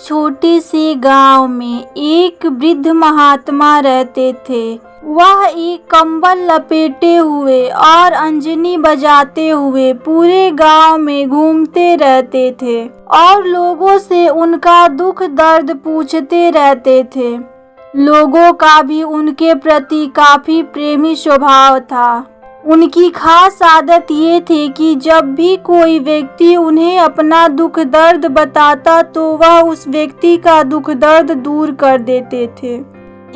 छोटे से गांव में एक वृद्ध महात्मा रहते थे। वह एक कंबल लपेटे हुए और अंजनी बजाते हुए पूरे गांव में घूमते रहते थे और लोगों से उनका दुख दर्द पूछते रहते थे। लोगों का भी उनके प्रति काफी प्रेमी स्वभाव था। उनकी खास आदत ये थी कि जब भी कोई व्यक्ति उन्हें अपना दुख दर्द बताता तो वह उस व्यक्ति का दुख दर्द दूर कर देते थे।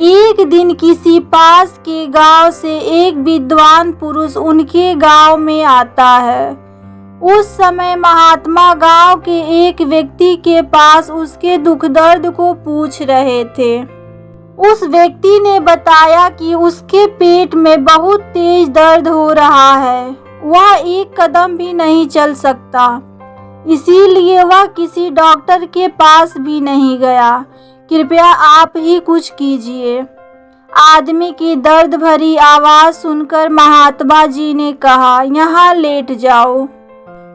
एक दिन किसी पास के गांव से एक विद्वान पुरुष उनके गांव में आता है। उस समय महात्मा गांव के एक व्यक्ति के पास उसके दुख दर्द को पूछ रहे थे। उस व्यक्ति ने बताया कि उसके पेट में बहुत तेज दर्द हो रहा है। वह एक कदम भी नहीं चल सकता, इसीलिए वह किसी डॉक्टर के पास भी नहीं गया। कृपया आप ही कुछ कीजिए। आदमी की दर्द भरी आवाज सुनकर महात्मा जी ने कहा, यहाँ लेट जाओ।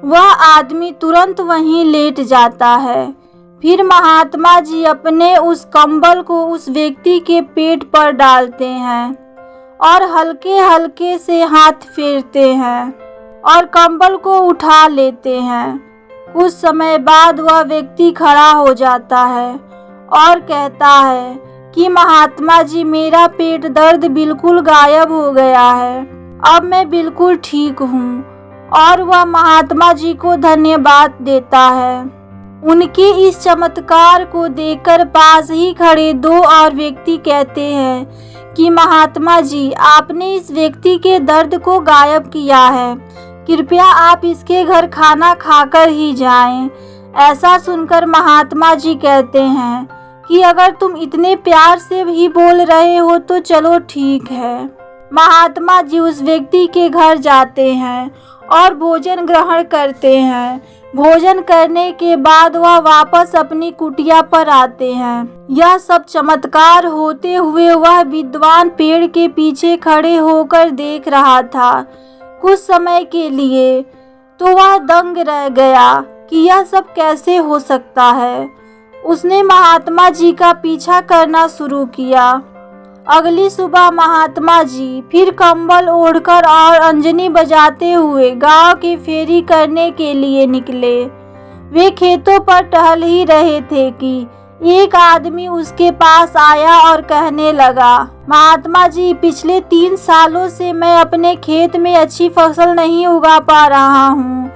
वह आदमी तुरंत वहीं लेट जाता है। फिर महात्मा जी अपने उस कंबल को उस व्यक्ति के पेट पर डालते हैं और हल्के हल्के से हाथ फेरते हैं और कंबल को उठा लेते हैं। कुछ समय बाद वह व्यक्ति खड़ा हो जाता है और कहता है कि महात्मा जी, मेरा पेट दर्द बिल्कुल गायब हो गया है, अब मैं बिल्कुल ठीक हूँ। और वह महात्मा जी को धन्यवाद देता है। उनके इस चमत्कार को देखकर पास ही खड़े दो और व्यक्ति कहते हैं कि महात्मा जी, आपने इस व्यक्ति के दर्द को गायब किया है, कृपया आप इसके घर खाना खाकर ही जाएं। ऐसा सुनकर महात्मा जी कहते हैं कि अगर तुम इतने प्यार से ही बोल रहे हो तो चलो ठीक है। महात्मा जी उस व्यक्ति के घर जाते हैं और भोजन ग्रहण करते हैं। भोजन करने के बाद वह वापस अपनी कुटिया पर आते हैं। यह सब चमत्कार होते हुए वह विद्वान पेड़ के पीछे खड़े होकर देख रहा था। कुछ समय के लिए तो वह दंग रह गया कि यह सब कैसे हो सकता है। उसने महात्मा जी का पीछा करना शुरू किया। अगली सुबह महात्मा जी फिर कंबल ओढ़कर और अंजनी बजाते हुए गांव की फेरी करने के लिए निकले। वे खेतों पर टहल ही रहे थे कि एक आदमी उसके पास आया और कहने लगा, महात्मा जी, पिछले 3 सालों से मैं अपने खेत में अच्छी फसल नहीं उगा पा रहा हूँ।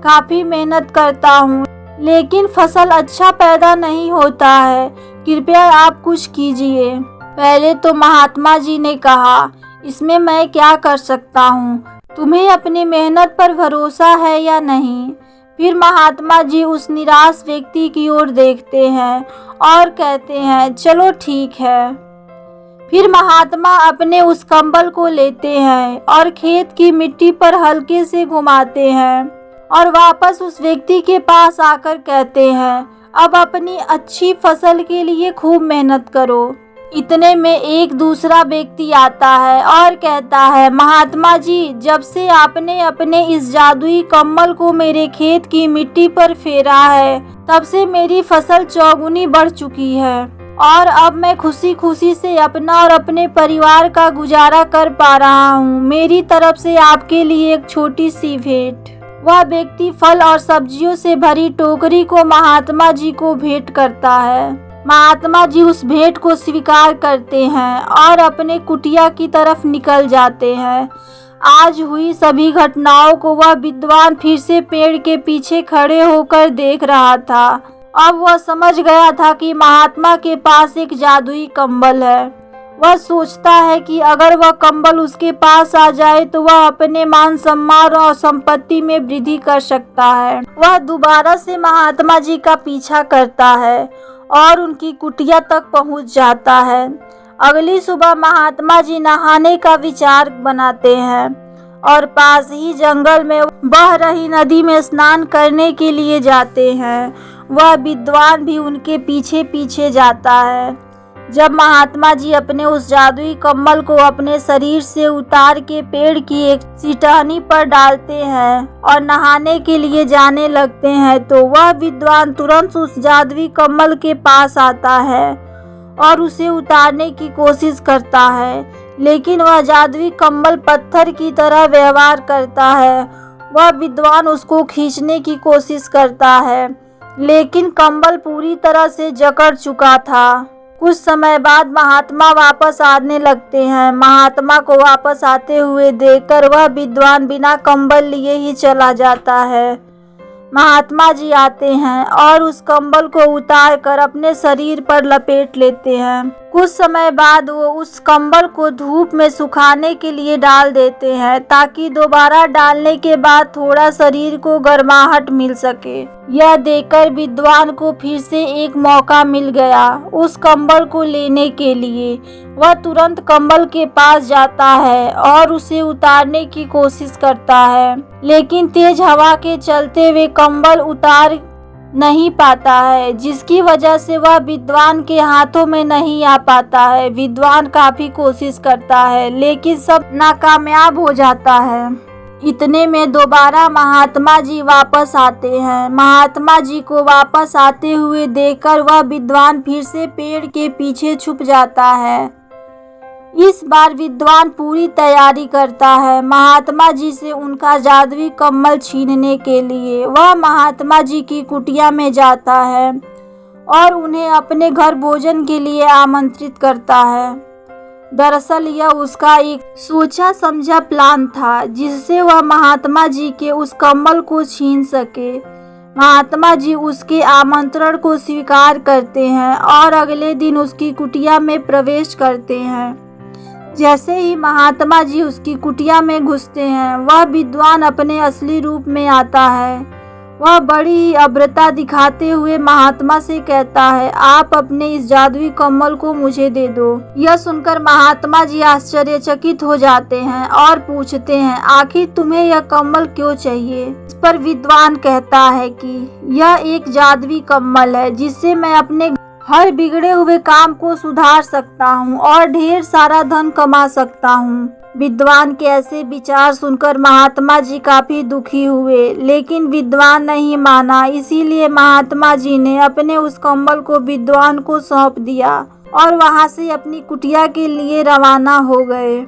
काफी मेहनत करता हूँ लेकिन फसल अच्छा पैदा नहीं होता है, कृपया आप कुछ कीजिए। पहले तो महात्मा जी ने कहा, इसमें मैं क्या कर सकता हूँ, तुम्हें अपनी मेहनत पर भरोसा है या नहीं। फिर महात्मा जी उस निराश व्यक्ति की ओर देखते हैं और कहते हैं, चलो ठीक है। फिर महात्मा अपने उस कंबल को लेते हैं और खेत की मिट्टी पर हल्के से घुमाते हैं और वापस उस व्यक्ति के पास आकर कहते हैं, अब अपनी अच्छी फसल के लिए खूब मेहनत करो। इतने में एक दूसरा व्यक्ति आता है और कहता है, महात्मा जी, जब से आपने अपने इस जादुई कम्बल को मेरे खेत की मिट्टी पर फेरा है तब से मेरी फसल चौगुनी बढ़ चुकी है और अब मैं खुशी खुशी से अपना और अपने परिवार का गुजारा कर पा रहा हूँ। मेरी तरफ से आपके लिए एक छोटी सी भेंट। वह व्यक्ति फल और सब्जियों से भरी टोकरी को महात्मा जी को भेंट करता है। महात्मा जी उस भेंट को स्वीकार करते हैं और अपने कुटिया की तरफ निकल जाते हैं। आज हुई सभी घटनाओं को वह विद्वान फिर से पेड़ के पीछे खड़े होकर देख रहा था। अब वह समझ गया था कि महात्मा के पास एक जादुई कंबल है। वह सोचता है कि अगर वह कंबल उसके पास आ जाए तो वह अपने मान सम्मान और संपत्ति में वृद्धि कर सकता है। वह दोबारा से महात्मा जी का पीछा करता है और उनकी कुटिया तक पहुंच जाता है। अगली सुबह महात्मा जी नहाने का विचार बनाते हैं और पास ही जंगल में बह रही नदी में स्नान करने के लिए जाते हैं। वह विद्वान भी उनके पीछे पीछे जाता है। जब महात्मा जी अपने उस जादुई कम्बल को अपने शरीर से उतार के पेड़ की एक चट्टानी पर डालते हैं और नहाने के लिए जाने लगते हैं तो वह विद्वान तुरंत उस जादुई कम्बल के पास आता है और उसे उतारने की कोशिश करता है, लेकिन वह जादुई कम्बल पत्थर की तरह व्यवहार करता है। वह विद्वान उसको खींचने की कोशिश करता है, लेकिन कम्बल पूरी तरह से जकड़ चुका था। कुछ समय बाद महात्मा वापस आने लगते हैं। महात्मा को वापस आते हुए देखकर वह विद्वान बिना कम्बल लिए ही चला जाता है। महात्मा जी आते हैं और उस कम्बल को उतार कर अपने शरीर पर लपेट लेते हैं। कुछ समय बाद वो उस कम्बल को धूप में सुखाने के लिए डाल देते हैं ताकि दोबारा डालने के बाद थोड़ा शरीर को गर्माहट मिल सके। यह देखकर विद्वान को फिर से एक मौका मिल गया उस कम्बल को लेने के लिए। वह तुरंत कम्बल के पास जाता है और उसे उतारने की कोशिश करता है, लेकिन तेज हवा के चलते वे कम्बल उतार नहीं पाता है, जिसकी वजह से वह विद्वान के हाथों में नहीं आ पाता है। विद्वान काफी कोशिश करता है लेकिन सब नाकामयाब हो जाता है। इतने में दोबारा महात्मा जी वापस आते हैं। महात्मा जी को वापस आते हुए देखकर वह विद्वान फिर से पेड़ के पीछे छुप जाता है। इस बार विद्वान पूरी तैयारी करता है महात्मा जी से उनका जादुई कम्बल छीनने के लिए। वह महात्मा जी की कुटिया में जाता है और उन्हें अपने घर भोजन के लिए आमंत्रित करता है। दरअसल यह उसका एक सोचा समझा प्लान था जिससे वह महात्मा जी के उस कम्बल को छीन सके। महात्मा जी उसके आमंत्रण को स्वीकार करते हैं और अगले दिन उसकी कुटिया में प्रवेश करते हैं। जैसे ही महात्मा जी उसकी कुटिया में घुसते हैं वह विद्वान अपने असली रूप में आता है। वह बड़ी ही अभद्रता दिखाते हुए महात्मा से कहता है, आप अपने इस जादुई कम्बल को मुझे दे दो। यह सुनकर महात्मा जी आश्चर्यचकित हो जाते हैं और पूछते हैं, आखिर तुम्हें यह कम्बल क्यों चाहिए? इस पर विद्वान कहता है कि यह एक जादुई कम्बल है जिससे मैं अपने हर बिगड़े हुए काम को सुधार सकता हूँ और ढेर सारा धन कमा सकता हूँ। विद्वान के ऐसे विचार सुनकर महात्मा जी काफी दुखी हुए, लेकिन विद्वान नहीं माना। इसीलिए महात्मा जी ने अपने उस कम्बल को विद्वान को सौंप दिया और वहां से अपनी कुटिया के लिए रवाना हो गए।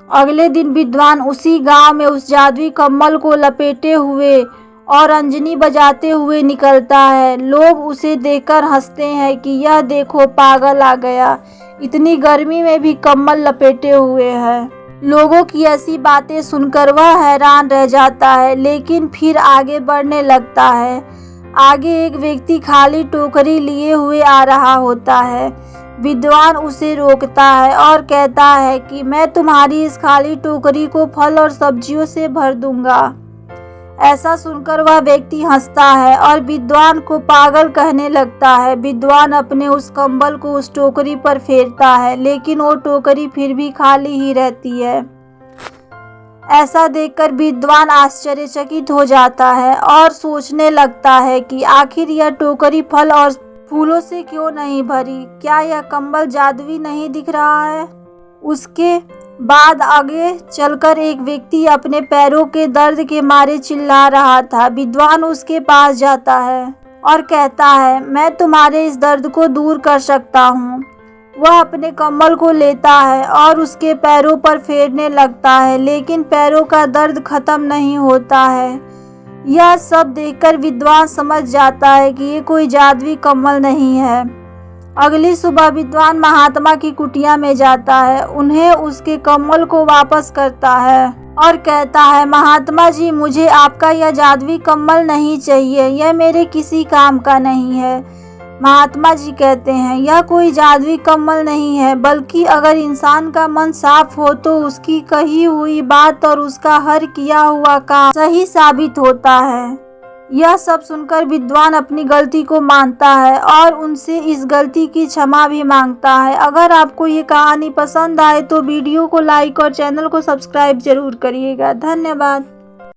अगले दिन विद्वान उसी गांव में उस जादुई कम्बल को लपेटे हुए और अंजनी बजाते हुए निकलता है। लोग उसे देखकर हंसते हैं कि यह देखो पागल आ गया, इतनी गर्मी में भी कम्बल लपेटे हुए है। लोगों की ऐसी बातें सुनकर वह हैरान रह जाता है, लेकिन फिर आगे बढ़ने लगता है। आगे एक व्यक्ति खाली टोकरी लिए हुए आ रहा होता है। विद्वान उसे रोकता है और कहता है कि मैं तुम्हारी इस खाली टोकरी को फल और सब्जियों से भर दूंगा। ऐसा सुनकर वह व्यक्ति हंसता है और विद्वान को पागल कहने लगता है। विद्वान अपने उस कम्बल को उस टोकरी पर फेरता है, लेकिन वो टोकरी फिर भी खाली ही रहती है। ऐसा देखकर विद्वान आश्चर्यचकित हो जाता है और सोचने लगता है कि आखिर यह टोकरी फल और फूलों से क्यों नहीं भरी? क्या यह कम्बल जादुई नहीं दिख रहा है? उसके बाद आगे चलकर एक व्यक्ति अपने पैरों के दर्द के मारे चिल्ला रहा था। विद्वान उसके पास जाता है और कहता है, मैं तुम्हारे इस दर्द को दूर कर सकता हूँ। वह अपने कम्बल को लेता है और उसके पैरों पर फेरने लगता है, लेकिन पैरों का दर्द खत्म नहीं होता है। यह सब देखकर विद्वान समझ जाता है कि ये कोई जादुई कम्बल नहीं है। अगली सुबह विद्वान महात्मा की कुटिया में जाता है, उन्हें उसके कम्बल को वापस करता है और कहता है, महात्मा जी मुझे आपका यह जादुई कम्बल नहीं चाहिए, यह मेरे किसी काम का नहीं है। महात्मा जी कहते हैं, यह कोई जादुई कम्बल नहीं है, बल्कि अगर इंसान का मन साफ हो तो उसकी कही हुई बात और उसका हर किया हुआ काम सही साबित होता है। यह सब सुनकर विद्वान अपनी गलती को मानता है और उनसे इस गलती की क्षमा भी मांगता है। अगर आपको ये कहानी पसंद आए तो वीडियो को लाइक और चैनल को सब्सक्राइब जरूर करिएगा। धन्यवाद।